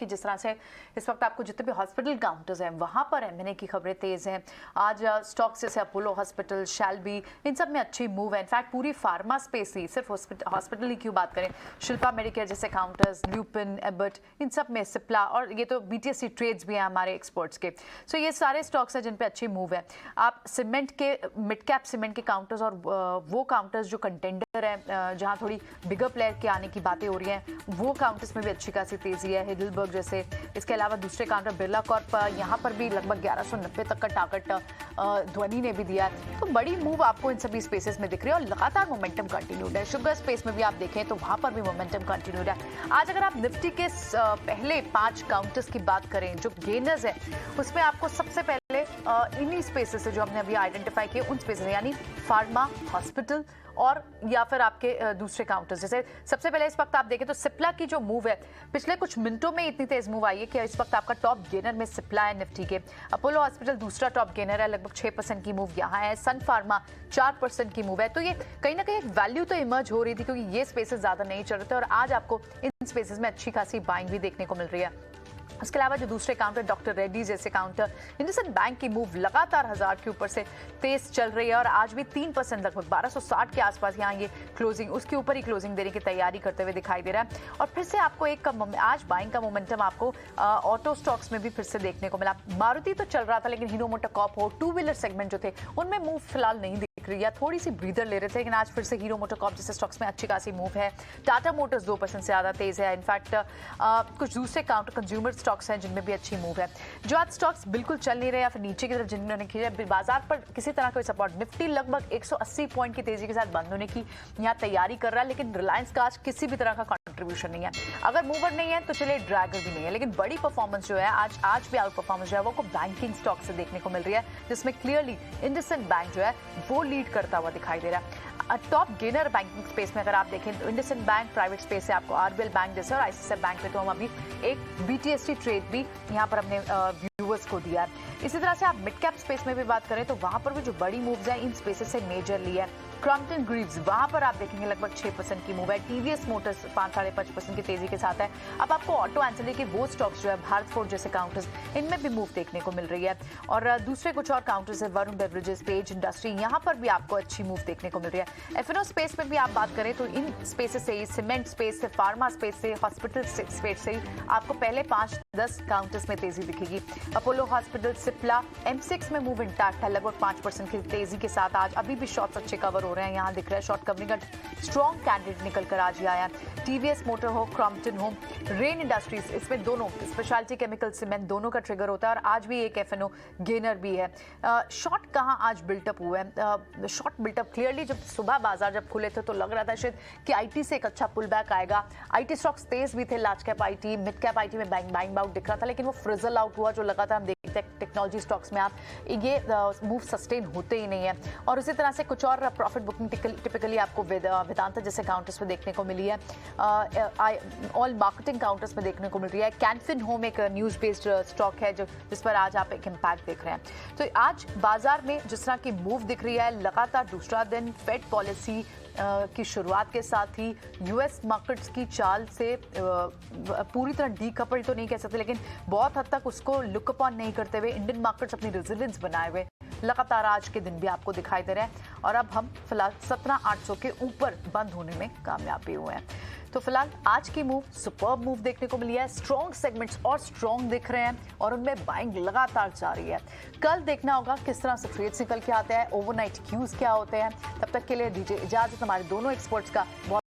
कि जिस तरह से इस वक्त आपको जितने भी हॉस्पिटल काउंटर्स हैं वहां पर एमएनए की खबरें तेज हैं। आज स्टॉक्स जैसे अपोलो हॉस्पिटल, शैल्बी, इन सब में अच्छी मूव है। इनफैक्ट पूरी फार्मा स्पेस ही, सिर्फ हॉस्पिटल ही क्यों बात करें, शिल्पा मेडिकेयर जैसे काउंटर्स, ल्यूपिन, एबट, इन सब में सिप्ला, और ये तो बीटीएससी ट्रेड्स भी हैं हमारे एक्सपोर्ट्स के। सो ये सारे स्टॉक्स हैं जिन पे अच्छी मूव है। आप सीमेंट के, मिड कैप सीमेंट के काउंटर्स और वो काउंटर्स जो कंटेंडर है जहाँ थोड़ी बिगर प्लेयर के आने की बातें हो रही हैं, वो काउंटर्स में भी अच्छी खासी तेजी है। हिडलबर्ग जैसे, इसके अलावा दूसरे काउंटर बिरला कॉर्प, यहाँ पर भी लगभग 1190 तक का टारगेट ध्वनि ने भी दिया है। तो बड़ी मूव आपको इन सभी स्पेसेस में दिख रही है और लगातार मोमेंटम कंटिन्यूड है। शुगर स्पेस में भी आप देखें तो वहां पर भी मोमेंटम कंटिन्यूड है। आज अगर आप निफ्टी के पहले 5 काउंटर्स की बात करें जो गेनर्स है, उसमें आपको सबसे पहले इन्हीं स्पेसेस से जो हमने अभी आइडेंटिफाई किए, उन स्पेसेस यानी फार्मा, हॉस्पिटल और या फिर आपके दूसरे काउंटर्स। जैसे सबसे पहले इस वक्त आप देखें तो सिप्ला की जो मूव है पिछले कुछ मिनटों में इतनी तेज मूव आई है कि इस वक्त आपका टॉप गेनर में सिप्ला है निफ्टी के। अपोलो हॉस्पिटल दूसरा टॉप गेनर है, लगभग 6% की मूव यहाँ है। सन फार्मा 4% की मूव है। तो ये कहीं ना कहीं एक वैल्यू तो इमर्ज हो रही थी क्योंकि ये स्पेसेस ज्यादा नहीं चल रहे थे और आज आपको इन स्पेसेस में अच्छी खासी बाइंग भी देखने को मिल रही है। उसके अलावा जो दूसरे काउंटर डॉक्टर रेड्डी जैसे काउंटर, इंडसइंड बैंक की मूव लगातार 1000 के ऊपर से तेज चल रही है और आज भी 3% लगभग 1260 के आसपास यहाँ ये क्लोजिंग, उसके ऊपर ही क्लोजिंग देने की तैयारी करते हुए दिखाई दे रहा है। और फिर से आपको एक आज बाइंग का मोमेंटम आपको ऑटो स्टॉक्स में भी फिर से देखने को मिला। मारुति तो चल रहा था लेकिन हीरो मोटोकॉर्प हो, टू व्हीलर सेगमेंट जो थे उनमें मूव फिलहाल नहीं दिख रही है, थोड़ी सी ब्रीदर ले रहे थे, लेकिन आज फिर से हीरो मोटोकॉर्प जैसे स्टॉक्स में अच्छी खासी मूव है। टाटा मोटर्स 2% से ज्यादा तेज है। इनफैक्ट कुछ दूसरे काउंटर कंज्यूमर स्टॉक्स हैं जिनमें भी अच्छी मूव है। जो आज स्टॉक्स बिल्कुल चल नहीं रहे या फिर नीचे की तरफ जिन्होंने किया, बाजार पर किसी तरह का सपोर्ट, निफ्टी लगभग 180 पॉइंट की तेजी के साथ बंद होने की यहाँ तैयारी कर रहा है, लेकिन रिलायंस का आज किसी भी तरह का कंट्रीब्यूशन नहीं है। अगर मूवर नहीं है तो चलिए ड्रैगर भी नहीं है, लेकिन बड़ी परफॉर्मेंस जो है आज भी आउट परफॉर्मेंस जो है वो बैंकिंग स्टॉक से देखने को मिल रही है, जिसमें क्लियरली इंडसइंड बैंक जो है वो लीड करता हुआ दिखाई दे रहा है। टॉप गेनर बैंकिंग स्पेस में अगर आप देखें तो इंडसइंड बैंक प्राइवेट स्पेस से आपको आरबीएल बैंक जैसे और आईसीआईसीआई बैंक में तो हम अभी एक बीटीएससी ट्रेड भी यहाँ पर अपने व्यूअर्स को दिया है। इसी तरह से आप मिड कैप स्पेस में भी बात करें तो वहां पर भी जो बड़ी मूव्स है इन स्पेसेस से मेजर ली है। क्रॉम्पटन ग्रीव्स, वहां पर आप देखेंगे लगभग 6% की मूव है। टीवीएस मोटर्स 5-5.5% की तेजी के साथ है। अब आपको ऑटो एंसिलरी के वो स्टॉक्स जो है भारत फोर्ज जैसे काउंटर्स, इनमें भी मूव देखने को मिल रही है। और दूसरे कुछ और काउंटर्स है, वरुण बेवरेजेस, पेज इंडस्ट्री, यहाँ पर भी आपको अच्छी मूव देखने को मिल रही है। एफएनओ स्पेस में भी आप बात करें तो इन स्पेसेस से, सीमेंट स्पेस से, फार्मा स्पेस से, हॉस्पिटल स्पेस से आपको पहले 5-10 काउंटर्स में तेजी दिखेगी। अपोलो हॉस्पिटल, सिप्ला, M6 में मूव इंटैक्ट है, लगभग 5% की तेजी के साथ आज अभी भी शॉर्ट्स अच्छे कवर हो रहे हैं। यहाँ दिख रहा है शॉर्ट कवरिंग का स्ट्रॉन्ग कैंडिडेट निकल कर आज ही आया। टीवीएस मोटर हो, क्रॉम्पटन हो, रेन इंडस्ट्रीज, इसमें दोनों स्पेशलिटी केमिकल, सीमेंट दोनों का ट्रिगर होता है और आज भी एक एफएनओ गेनर भी है। शॉर्ट कहाँ आज बिल्टअप हुआ है? शॉर्ट बिल्टअप क्लियरली जब सुबह बाजार जब खुले थे तो लग रहा था शायद कि आईटी से एक अच्छा पुल बैक आएगा। आईटी स्टॉक्स तेज भी थे, large cap IT, mid cap IT में बाइंग आउट दिख रहा था, लेकिन वो फ्रिजल आउट हुआ जो लगातार हम देखते हैं टेक्नोलॉजी स्टॉक्स में आप ये मूव सस्टेन होते ही नहीं है। और उसी तरह से कुछ और प्रॉफिट बुकिंग टिपिकली आपको वेदांता जैसे काउंटर्स में देखने को मिली है, ऑल मार्केटिंग काउंटर्स में देखने को मिल रही है। कैनफिन होम एक न्यूज बेस्ड स्टॉक है जो जिस पर आज आप एक इम्पैक्ट देख रहे हैं। तो आज बाजार में जिस तरह की मूव दिख रही है, लगातार दूसरा दिन फेड पॉलिसी की शुरुआत के साथ ही यूएस मार्केट्स की चाल से पूरी तरह डीकपल तो नहीं कह सकते, लेकिन बहुत हद तक उसको लुक अपॉन नहीं करते हुए इंडियन मार्केट्स अपनी रेजिलियंस बनाए हुए लगातार आज के दिन भी आपको दिखाई दे रहे हैं। और अब हम फिलहाल 17,800 के ऊपर बंद होने में कामयाब भी हुए हैं। तो फिलहाल आज की मूव सुपर्ब मूव देखने को मिली है। स्ट्रॉन्ग सेगमेंट्स और स्ट्रॉन्ग दिख रहे हैं और उनमें बाइंग लगातार जारी है। कल देखना होगा किस तरह से ट्रेड्स निकल के आते हैं, ओवरनाइट क्यूज क्या होते हैं। तब तक के लिए दीजिए इजाजत हमारे दोनों एक्सपर्ट्स का।